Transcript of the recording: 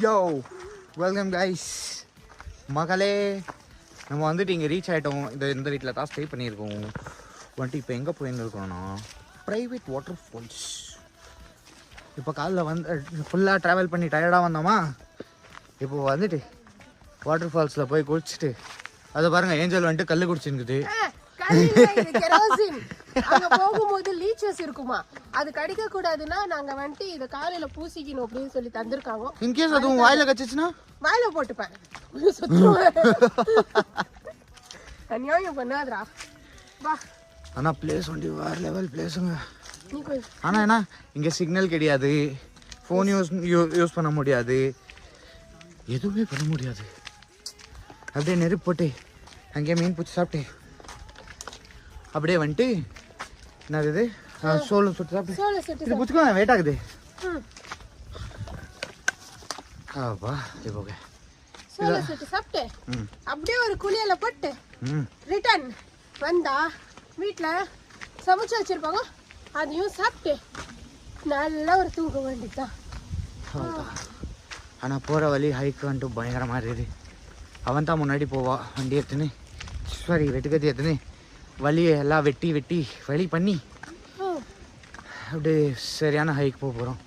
யோ welcome guys மகளே. நம்ம வந்துட்டு இங்கே ரீச் ஆகிட்டோம். இந்த வீட்டில் தான் ஸ்டே பண்ணியிருக்கோம். வந்துட்டு இப்போ எங்கே போயிருந்துருக்கோம்னா ப்ரைவேட் வாட்டர் ஃபால்ஸ். இப்போ காலைல வந்து ஃபுல்லாக ட்ராவல் பண்ணி டயர்டாக வந்தோமா, இப்போ வந்துட்டு வாட்டர் ஃபால்ஸில் போய் குளிச்சுட்டு அதை பாருங்கள், ஏஞ்சல் வந்துட்டு கல் குடிச்சுருக்குது. அங்க போகும்போது லீச்சஸ் இருக்குமா, அது கடிக்க கூடாதுன்னா நாங்க வந்துட்டு இத காலையில பூசிக்கணும் அப்படின்னு சொல்லி தந்திருக்காங்க. இன்கேஸ் அதுவும் வாயில கச்சிச்சுன்னா வாயில போட்டுப்பேன். அநியாயம் பண்ணாதடா வா. ஆனா பிளேஸ் வந்து வேற லெவல் பிளேஸுங்க. ஆனா என்ன, இங்க சிக்னல் கிடையாது, ஃபோன் யூஸ் பண்ண முடியாது, எதுவுமே பண்ண முடியாது. அப்படியே நெருப்பு போட்டு அங்கேயே மீன் பிடிச்சி சாப்பிட்டு அப்படியே வந்துட்டு என்னது இது சோளம் சுட்டு சாப்பிட்டு இது பிடிச்சிக்கோ. வெயிட் ஆகுது. ஆப்பா இப்போ ஓகே. சோளம் சுட்டு சாப்பிட்டு அப்படியே ஒரு குளியல போட்டு ரிட்டர்ன் வந்தா வீட்டுல சமைச்சு வச்சிருப்பாங்க, அதையும் சாப்பிட்டு நல்லா ஒரு தூங்க வேண்டியதுதான். ஆனா போற வழி ஹைக் வந்துட்டு பயங்கரமா இருக்குது. அவன் தான் முன்னாடி போவா வண்டி எடுத்துன்னு, சாரி வெட்டுக்கத்தி எடுத்துன்னு வழியை எல்லாம் வெட்டி வழி பண்ணி அப்படியே சரியான ஹைக் போக போகிறோம்.